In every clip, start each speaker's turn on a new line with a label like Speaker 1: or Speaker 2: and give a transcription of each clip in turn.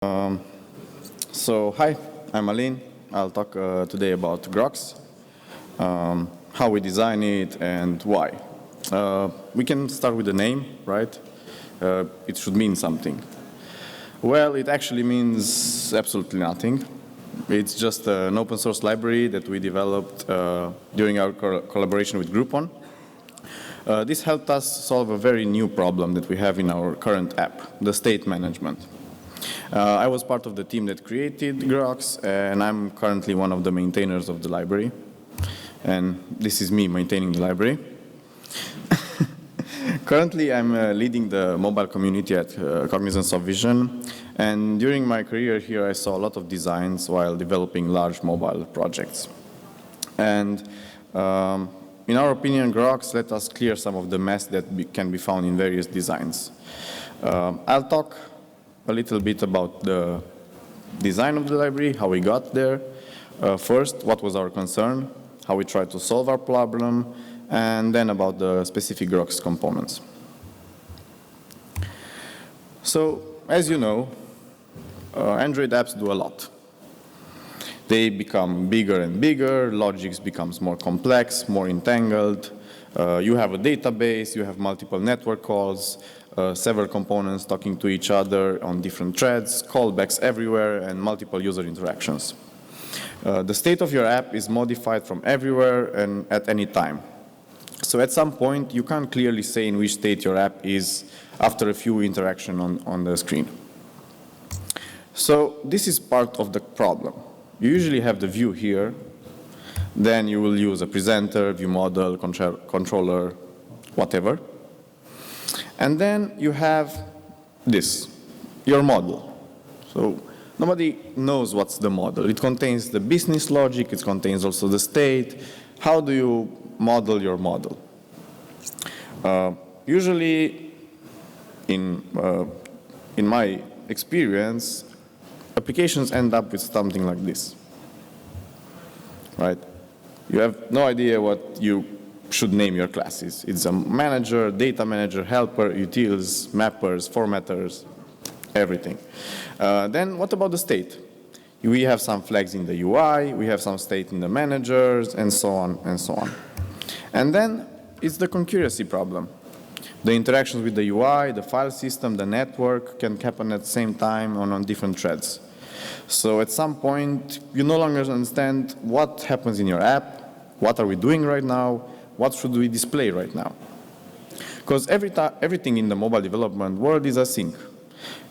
Speaker 1: Um, Hi, I'm Alin. I'll talk today about Grox, how we design it and why. We can start with the name, right? It should mean something. Well, it actually means absolutely nothing. It's just an open source library that we developed during our collaboration with Groupon. This helped us solve a very new problem that we have in our current app, the state management. I was part of the team that created Grox, and I'm currently one of the maintainers of the library. And this is me maintaining the library. Currently, I'm leading the mobile community at Cognizant Softvision. And during my career here, I saw a lot of designs while developing large mobile projects. And in our opinion, Grox let us clear some of the mess that can be found in various designs. I'll talk a little bit about the design of the library, how we got there. First, what was our concern, how we tried to solve our problem, and then about the specific Grox components. So, as you know, Android apps do a lot. They become bigger and bigger, logic becomes more complex, more entangled. You have a database, you have multiple network calls, several components talking to each other on different threads, callbacks everywhere, and multiple user interactions. The state of your app is modified from everywhere and at any time. So at some point, you can't clearly say in which state your app is after a few interactions on the screen. So this is part of the problem. You usually have the view here, then you will use a presenter, view model, controller, whatever. And then you have this, your model. So nobody knows what's the model. It contains the business logic, it contains also the state. How do you model your model? Usually, in my experience, applications end up with something like this, right? You have no idea what you should name your classes. It's a manager, data manager, helper, utils, mappers, formatters, everything. Then what about the state? We have some flags in the UI, we have some state in the managers, and so on and so on. And then it's the concurrency problem. The interactions with the UI, the file system, the network can happen at the same time on different threads. So at some point, you no longer understand what happens in your app, what are we doing right now, what should we display right now. Because everything in the mobile development world is async.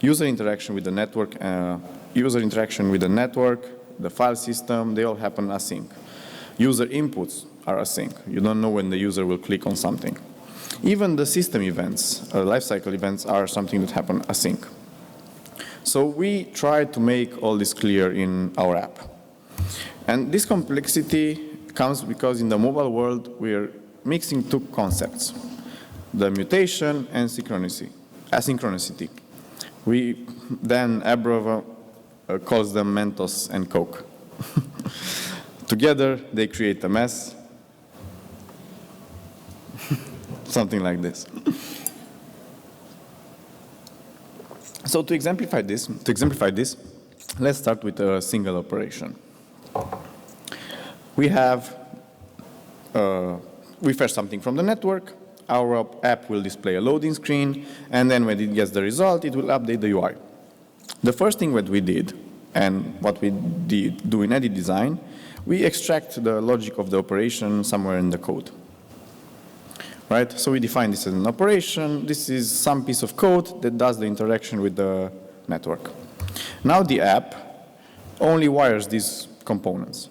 Speaker 1: User interaction with the network, the file system, they all happen async. User inputs are async. You don't know when the user will click on something. Even the system events, lifecycle events, are something that happen async. So we try to make all this clear in our app. And this complexity comes because in the mobile world, we're mixing two concepts, the mutation and asynchronicity. Dan Abrova calls them Mentos and Coke. Together, they create a mess, something like this. So to exemplify this, let's start with a single operation. We fetch something from the network, our app will display a loading screen, and then when it gets the result, it will update the UI. The first thing that we did, and what we do in any design, we extract the logic of the operation somewhere in the code. Right? So we define this as an operation. This is some piece of code that does the interaction with the network. Now the app only wires these components.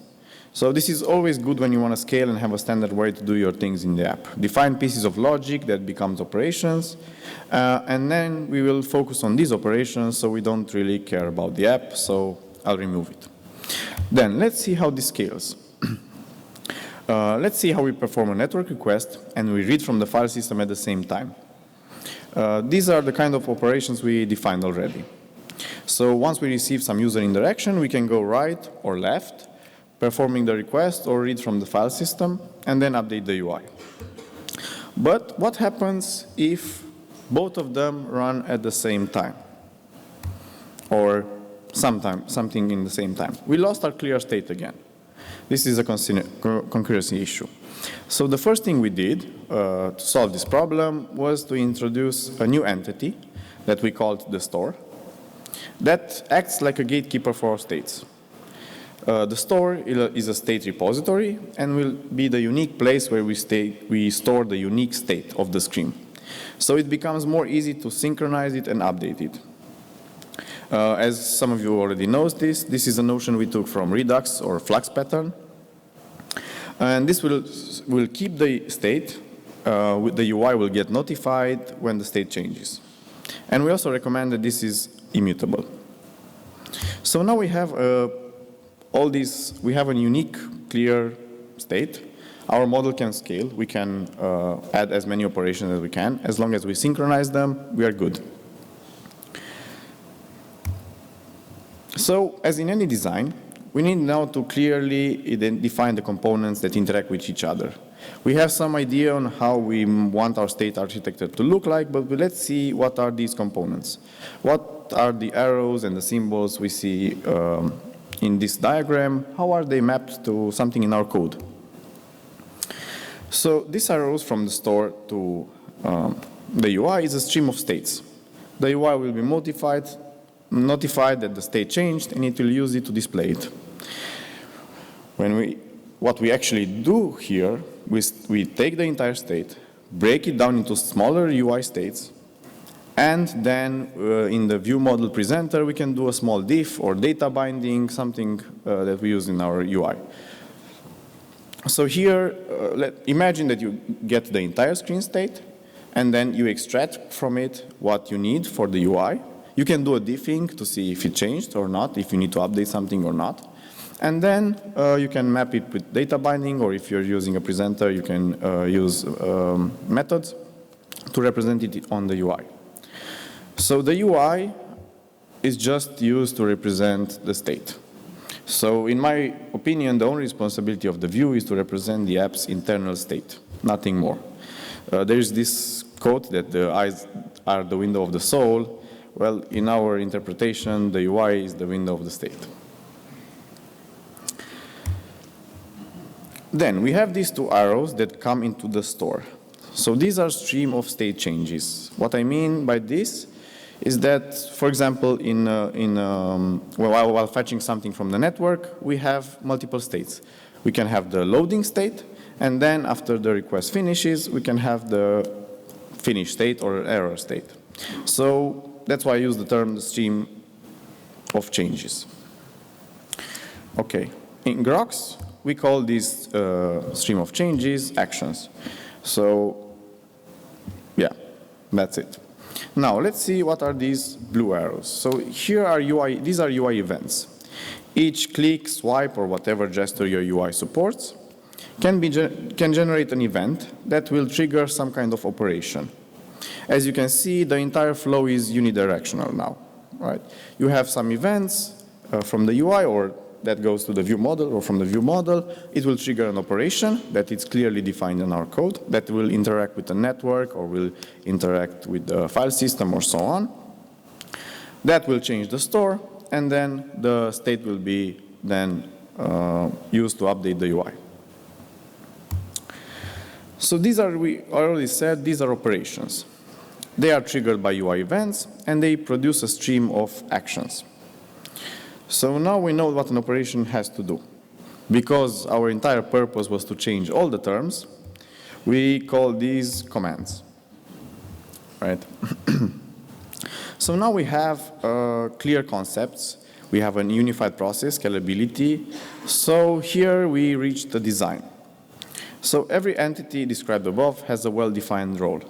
Speaker 1: So this is always good when you want to scale and have a standard way to do your things in the app. Define pieces of logic that becomes operations, and then we will focus on these operations so we don't really care about the app, so I'll remove it. Then let's see how this scales. Let's see how we perform a network request and we read from the file system at the same time. These are the kind of operations we defined already. So once we receive some user interaction, we can go right or left, performing the request or read from the file system, and then update the UI. But what happens if both of them run at the same time? Or something in the same time. We lost our clear state again. This is a concurrency issue. So the first thing we did to solve this problem was to introduce a new entity that we called the store that acts like a gatekeeper for our states. The store is a state repository and will be the unique place where we store the unique state of the screen. So it becomes more easy to synchronize it and update it. As some of you already know this is a notion we took from Redux or flux pattern. And this will keep the state. The UI will get notified when the state changes. And we also recommend that this is immutable. So now we have we have a unique, clear state. Our model can scale. We can add as many operations as we can. As long as we synchronize them, we are good. So, as in any design, we need now to clearly define the components that interact with each other. We have some idea on how we want our state architecture to look like, but let's see what are these components. What are the arrows and the symbols we see in this diagram? How are they mapped to something in our code? So these arrows from the store to the UI is a stream of states. The UI will be notified that the state changed, and it will use it to display it. What we actually do here, we take the entire state, break it down into smaller UI states, and then in the view model presenter, we can do a small diff or data binding, something that we use in our UI. So here, imagine that you get the entire screen state, and then you extract from it what you need for the UI. You can do a diffing to see if it changed or not, if you need to update something or not. And then you can map it with data binding, or if you're using a presenter, you can use methods to represent it on the UI. So the UI is just used to represent the state. So in my opinion, the only responsibility of the view is to represent the app's internal state, nothing more. There is this quote that the eyes are the window of the soul. Well, in our interpretation, the UI is the window of the state. Then we have these two arrows that come into the store. So these are stream of state changes. What I mean by this is that, for example, while fetching something from the network, we have multiple states. We can have the loading state, and then after the request finishes, we can have the finished state or error state. So that's why I use the term stream of changes. Okay, in Grox, we call this stream of changes actions. So yeah, that's it. Now let's see what are these blue arrows. So here are these are UI events. Each click, swipe, or whatever gesture your UI supports can generate an event that will trigger some kind of operation. As you can see, the entire flow is unidirectional now, right? You have some events from the UI, or that goes to the view model, or from the view model, it will trigger an operation that is clearly defined in our code that will interact with the network or will interact with the file system or so on. That will change the store, and then the state will be then used to update the UI. So these are, we already said, these are operations. They are triggered by UI events, and they produce a stream of actions. So now we know what an operation has to do. Because our entire purpose was to change all the terms, we call these commands, right? So now we have clear concepts. We have a unified process, scalability. So here we reach the design. So every entity described above has a well-defined role.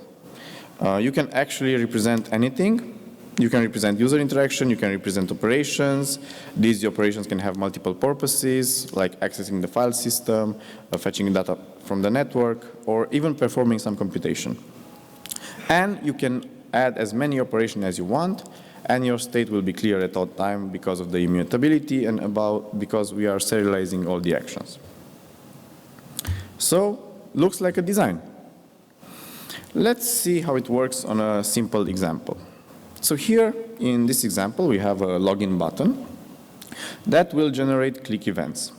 Speaker 1: You can actually represent anything. You can represent user interaction, you can represent operations. These operations can have multiple purposes, like accessing the file system, fetching data from the network, or even performing some computation. And you can add as many operations as you want, and your state will be clear at all time because of the immutability and because we are serializing all the actions. So, looks like a design. Let's see how it works on a simple example. So here, in this example, we have a login button. That will generate click events.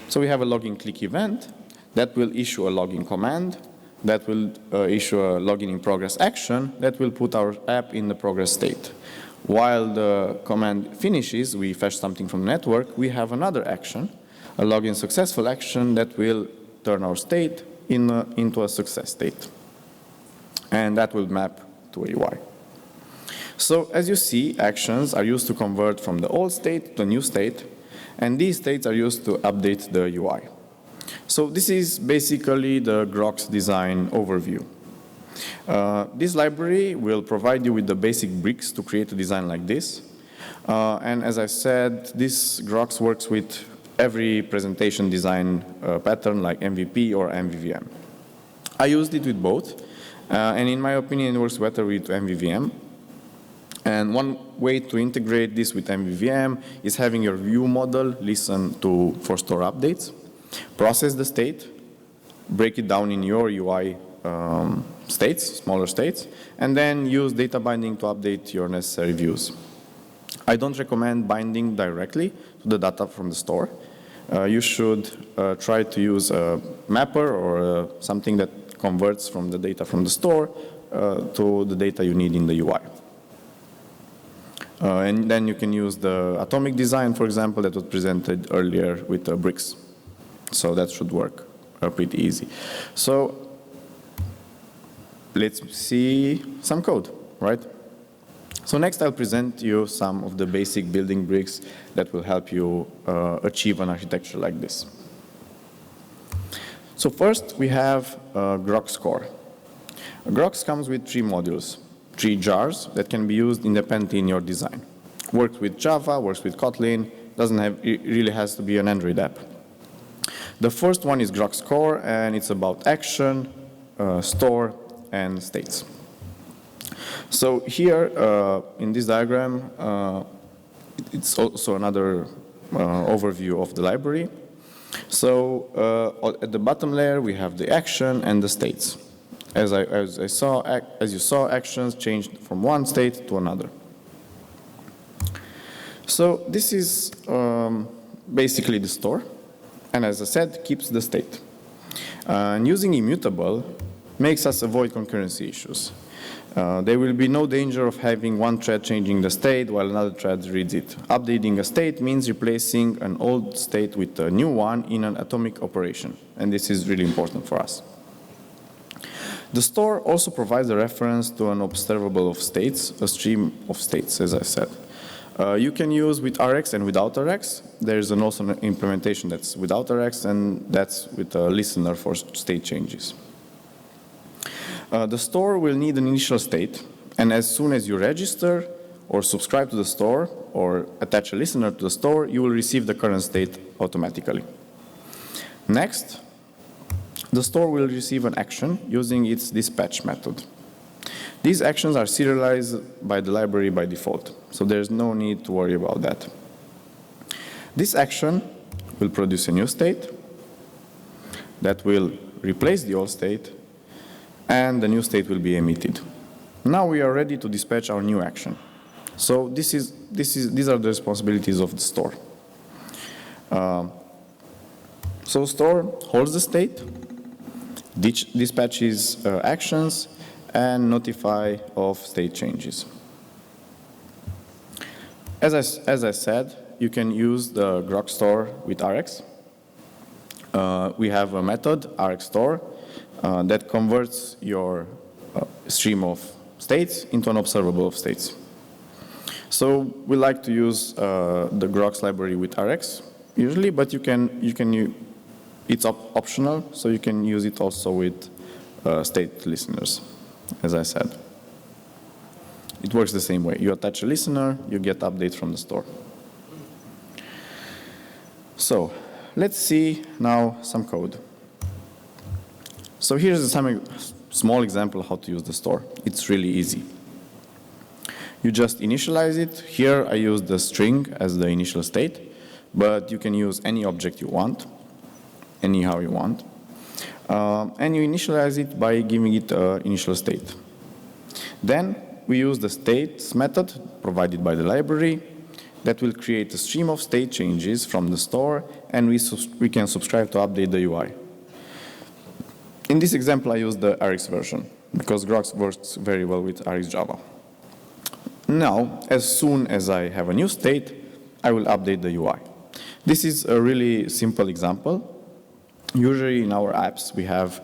Speaker 1: So we have a login click event that will issue a login command, that will issue a login in progress action that will put our app in the progress state. While the command finishes, we fetch something from the network, we have another action, a login successful action that will turn our state into a success state. And that will map to a UI. So as you see, actions are used to convert from the old state to a new state, and these states are used to update the UI. So this is basically the Grox design overview. This library will provide you with the basic bricks to create a design like this. And as I said, this Grox works with every presentation design pattern like MVP or MVVM. I used it with both, and in my opinion, it works better with MVVM. And one way to integrate this with MVVM is having your view model listen for store updates, process the state, break it down in your UI states, smaller states, and then use data binding to update your necessary views. I don't recommend binding directly to the data from the store. You should try to use a mapper or something that converts from the data from the store to the data you need in the UI. And then you can use the atomic design, for example, that was presented earlier with bricks. So that should work pretty easy. So let's see some code, right? So next I'll present you some of the basic building bricks that will help you achieve an architecture like this. So first we have Grox core. Grox comes with 3 modules, 3 jars that can be used independently in your design. Works with Java, works with Kotlin, it really has to be an Android app. The first one is Grox core, and it's about action, store, and states. So here in this diagram, it's also another overview of the library. So at the bottom layer, we have the action and the states. As you saw, actions changed from one state to another. So this is basically the store, and as I said, keeps the state. And using immutable makes us avoid concurrency issues. There will be no danger of having one thread changing the state while another thread reads it. Updating a state means replacing an old state with a new one in an atomic operation, and this is really important for us. The store also provides a reference to an observable of states, a stream of states, as I said. You can use with Rx and without Rx. There's also an implementation that's without Rx, and that's with a listener for state changes. The store will need an initial state, and as soon as you register or subscribe to the store or attach a listener to the store, you will receive the current state automatically. Next, the store will receive an action using its dispatch method. These actions are serialized by the library by default, so there's no need to worry about that. This action will produce a new state that will replace the old state, and the new state will be emitted. Now we are ready to dispatch our new action. So these are the responsibilities of the store. So store holds the state, dispatches actions, and notify of state changes. As I said, you can use the Grox store with Rx. We have a method, RxStore, that converts your stream of states into an observable of states. So we like to use the Grox library with Rx usually, but it's optional, so you can use it also with state listeners, as I said. It works the same way. You attach a listener, you get updates from the store. So let's see now some code. So here's a small example of how to use the store. It's really easy. You just initialize it. Here I use the string as the initial state, but you can use any object you want, anyhow you want. And you initialize it by giving it an initial state. Then we use the states method provided by the library that will create a stream of state changes from the store, and we can subscribe to update the UI. In this example, I use the RX version, because Grox works very well with RX Java. Now, as soon as I have a new state, I will update the UI. This is a really simple example. Usually in our apps, we have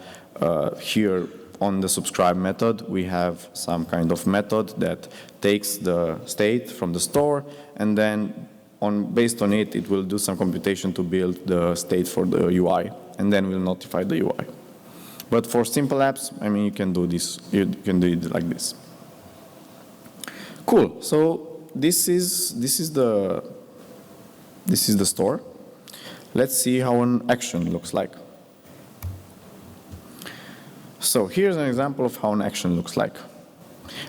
Speaker 1: here on the subscribe method, we have some kind of method that takes the state from the store, and then based on it, it will do some computation to build the state for the UI, and then will notify the UI. But for simple apps, I mean, you can do this. You can do it like this. Cool. So this is the store. Let's see how an action looks like. So here's an example of how an action looks like.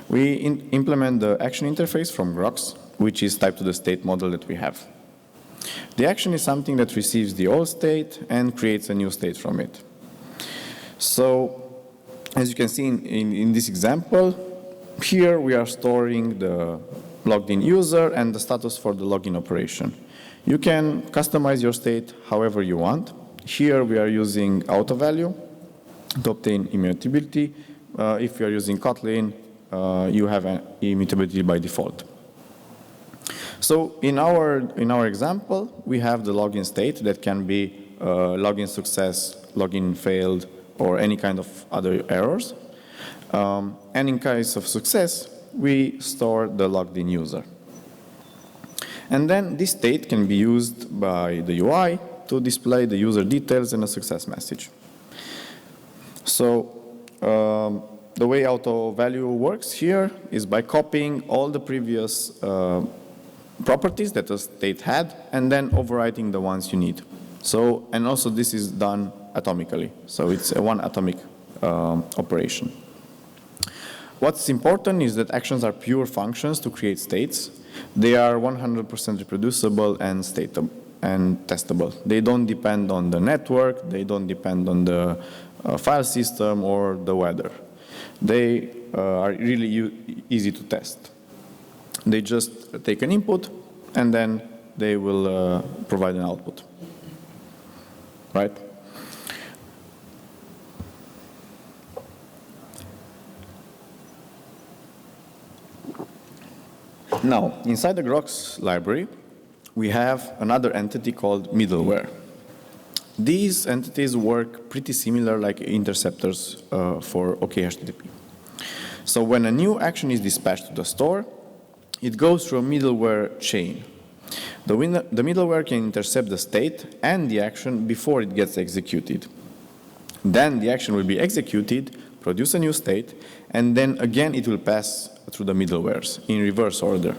Speaker 1: We implement the action interface from Grox, which is typed to the state model that we have. The action is something that receives the old state and creates a new state from it. So as you can see in this example, here we are storing the logged in user and the status for the login operation. You can customize your state however you want. Here we are using auto value to obtain immutability. If you are using Kotlin, you have an immutability by default. So in our example, we have the login state that can be login success, login failed, or any kind of other errors. And in case of success, we store the logged in user. And then this state can be used by the UI to display the user details and a success message. So the way auto value works here is by copying all the previous properties that the state had and then overwriting the ones you need. So, and also this is done atomically. So it's a one atomic operation. What's important is that actions are pure functions to create states. They are 100% reproducible and testable. They don't depend on the network, they don't depend on the file system or the weather. They are really easy to test. They just take an input and then they will provide an output, right? Now, inside the Grox library, we have another entity called middleware. These entities work pretty similar like interceptors for OKHTTP. So when a new action is dispatched to the store, it goes through a middleware chain. The middleware can intercept the state and the action before it gets executed. Then the action will be executed, produce a new state, and then again it will pass through the middlewares in reverse order.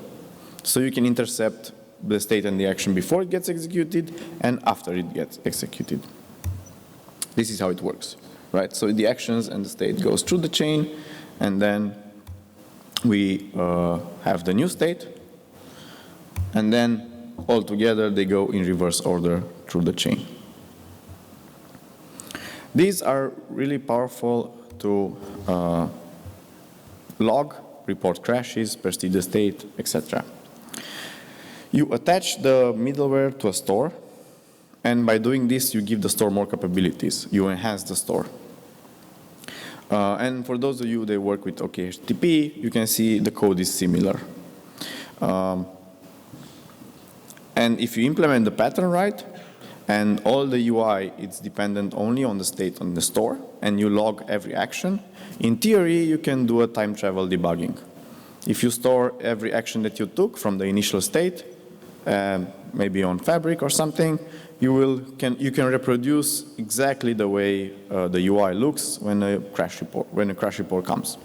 Speaker 1: So you can intercept the state and the action before it gets executed and after it gets executed. This is how it works, right? So the actions and the state goes through the chain, and then we have the new state, and then all together they go in reverse order through the chain. These are really powerful to log, report crashes, persist the state, etc. You attach the middleware to a store, and by doing this, you give the store more capabilities. You enhance the store. And for those of you that work with OKHTTP, you can see the code is similar. And if you implement the pattern right, and all the UI is dependent only on the state on the store, and you log every action, in theory, you can do a time travel debugging. If you store every action that you took from the initial state, maybe on Fabric or something, you can reproduce exactly the way the UI looks when a crash report comes.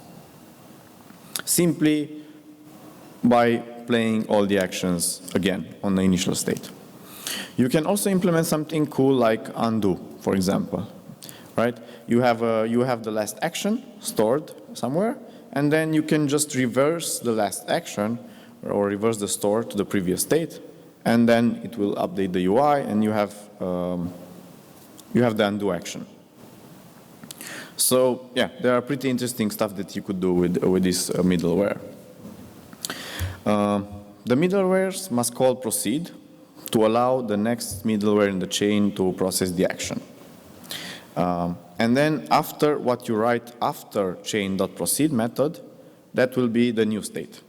Speaker 1: Simply by playing all the actions again on the initial state. You can also implement something cool like undo, for example, right? You have the last action stored somewhere, and then you can just reverse the last action or reverse the store to the previous state, and then it will update the UI, and you have the undo action. So yeah, there are pretty interesting stuff that you could do with this middleware. the middlewares must call proceed to allow the next middleware in the chain to process the action. And then after what you write after chain.proceed method, that will be the new state.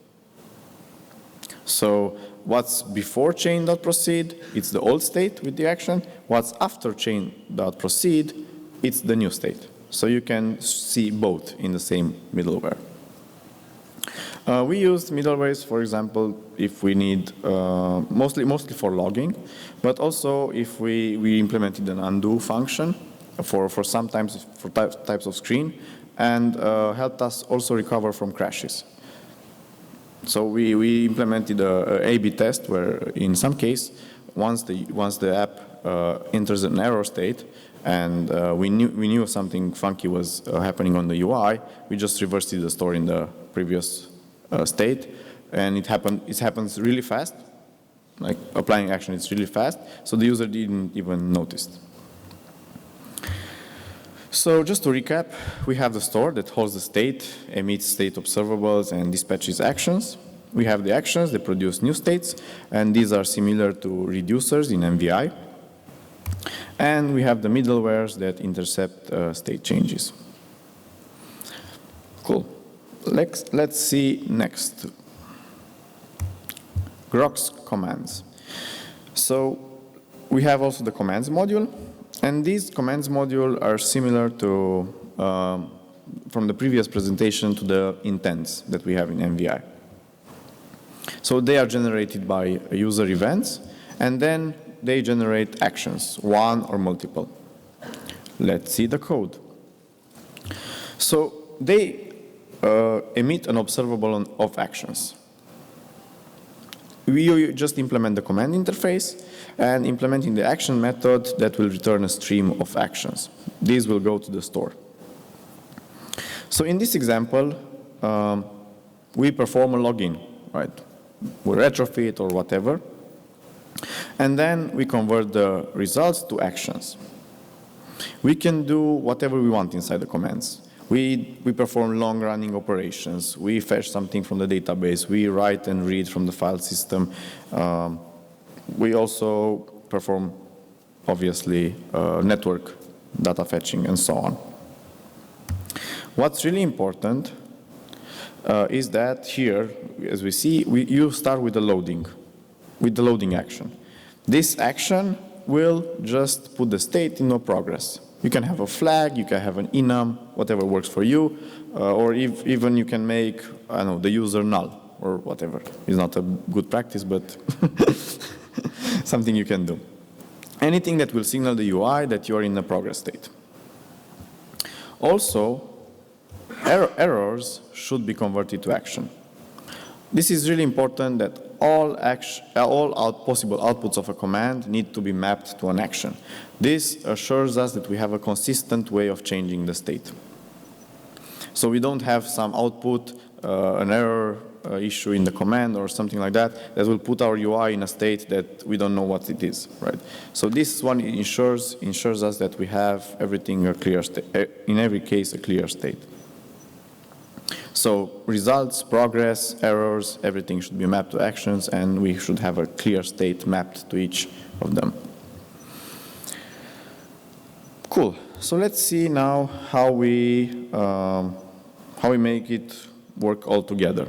Speaker 1: So what's before chain.proceed, it's the old state with the action. What's after chain.proceed, it's the new state. So you can see both in the same middleware. We used middlewares, for example, if we need, mostly for logging, but also if we implemented an undo function for some types of screen, and helped us also recover from crashes. So we implemented a A/B test where, in some case, once the app enters an error state, and we knew something funky was happening on the UI, we just reversed the store in the previous state, and it happens really fast. Like applying action, it's really fast, so the user didn't even notice. So just to recap, we have the store that holds the state, emits state observables, and dispatches actions. We have the actions that produce new states, and these are similar to reducers in MVI. And we have the middlewares that intercept state changes. Cool. Let's see next. Grox commands. So we have also the commands module. And these commands module are similar to, from the previous presentation, to the intents that we have in MVI. So they are generated by user events, and then they generate actions, one or multiple. Let's see the code. So they emit an observable of actions. We just implement the command interface, and implementing the action method that will return a stream of actions. These will go to the store. So in this example, we perform a login, right? We retrofit or whatever, and then we convert the results to actions. We can do whatever we want inside the commands. We perform long-running operations. We fetch something from the database. We write and read from the file system. We also perform, obviously, network data fetching and so on. What's really important is that here, as we see, you start with the loading action. This action will just put the state in no progress. You can have a flag, you can have an enum, whatever works for you, or even you can make, I don't know, the user null or whatever. It's not a good practice, but something you can do. Anything that will signal the UI that you are in a progress state. Also, errors should be converted to action. This is really important that all possible outputs of a command need to be mapped to an action. This assures us that we have a consistent way of changing the state. So we don't have some output, an error issue in the command or something like that, that will put our UI in a state that we don't know what it is, right? So this one ensures us that we have everything a clear state, in every case a clear state. So results, progress, errors, everything should be mapped to actions, and we should have a clear state mapped to each of them. Cool. So let's see now how we make it work all together.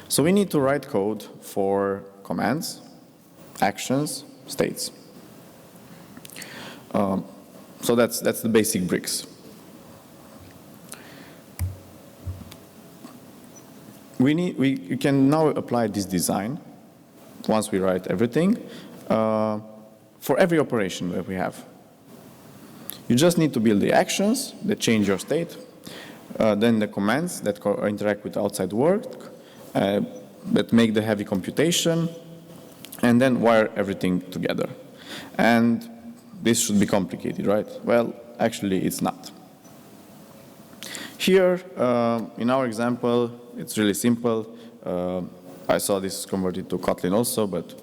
Speaker 1: So we need to write code for commands, actions, states. So that's the basic bricks. We can now apply this design, once we write everything, for every operation that we have. You just need to build the actions that change your state, then the commands that interact with outside work, that make the heavy computation, and then wire everything together. And this should be complicated, right? Well, actually, it's not. Here, in our example, it's really simple. I saw this converted to Kotlin also, but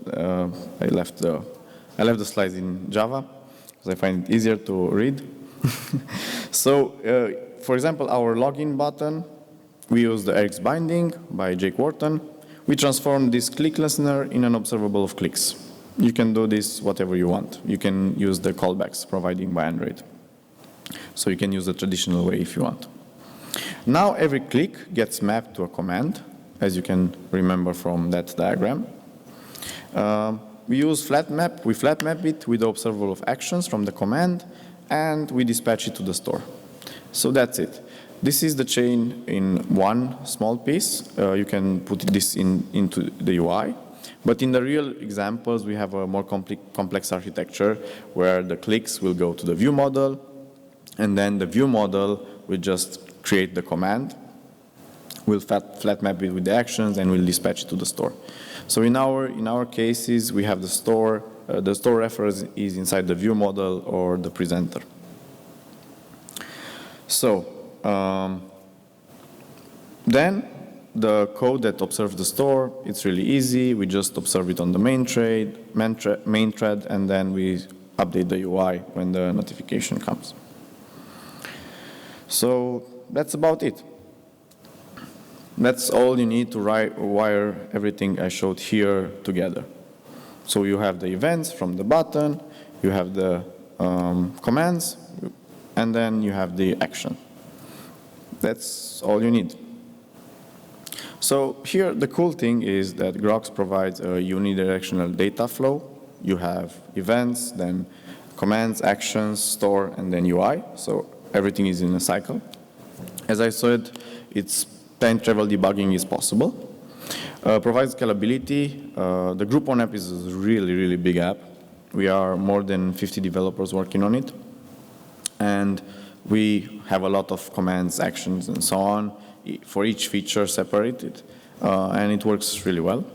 Speaker 1: I left the slides in Java because I find it easier to read. So, for example, our login button, we use the X binding by Jake Wharton. we transform this click listener in an observable of clicks. You can do this whatever you want. You can use the callbacks provided by Android. So you can use the traditional way if you want. Now every click gets mapped to a command, as you can remember from that diagram. We use flatmap. We flatmap it with the observable of actions from the command, and we dispatch it to the store. So that's it. This is the chain in one small piece. You can put this into the UI. But in the real examples, we have a more complex architecture where the clicks will go to the view model, and then the view model will just create the command. We'll flat map it with the actions, and we'll dispatch it to the store. So in our cases, we have the store reference is inside the view model or the presenter. So then the code that observes the store, it's really easy. We just observe it on the main thread, and then we update the UI when the notification comes. So that's about it. That's all you need to wire everything I showed here together. So you have the events from the button, you have the commands, and then you have the action. That's all you need. So here, the cool thing is that Grox provides a unidirectional data flow. You have events, then commands, actions, store, and then UI. So everything is in a cycle. As I said, it's time travel debugging is possible. Provides scalability. The Groupon app is a really, really big app. We are more than 50 developers working on it. And we have a lot of commands, actions, and so on for each feature separated. And it works really well.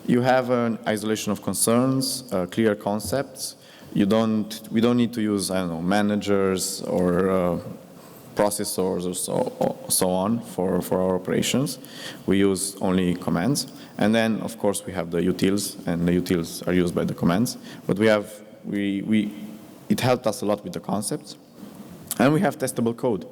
Speaker 1: You have an isolation of concerns, clear concepts. We don't need to use, I don't know, managers or processors or so on for our operations. We use only commands. And then, of course, we have the utils, and the utils are used by the commands. But it helped us a lot with the concepts. And we have testable code.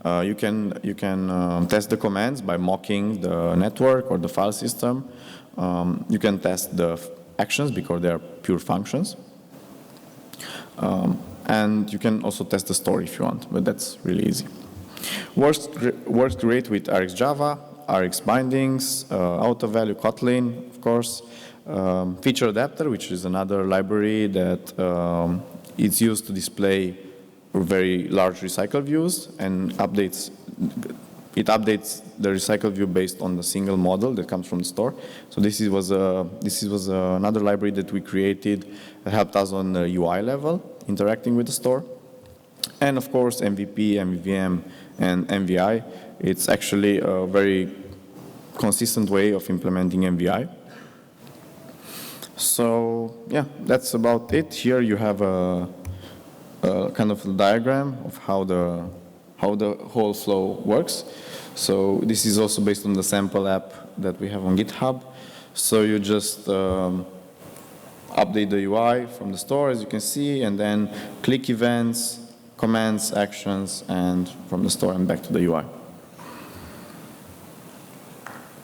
Speaker 1: You can test the commands by mocking the network or the file system. You can test the actions because they are pure functions. And you can also test the store if you want, but that's really easy. Works great with RxJava, Rx bindings, AutoValue, Kotlin, of course. Feature adapter, which is another library that is used to display very large recycle views and updates the recycle view based on the single model that comes from the store. So this was another library that we created that helped us on the UI level, interacting with the store. And of course, MVP, MVVM, and MVI. It's actually a very consistent way of implementing MVI. So yeah, that's about it. Here you have a kind of a diagram of how the whole flow works. So this is also based on the sample app that we have on GitHub. So you just update the UI from the store, as you can see, and then click events, commands, actions, and from the store and back to the UI.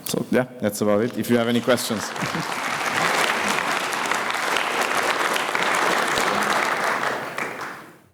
Speaker 1: So yeah, that's about it. If you have any questions.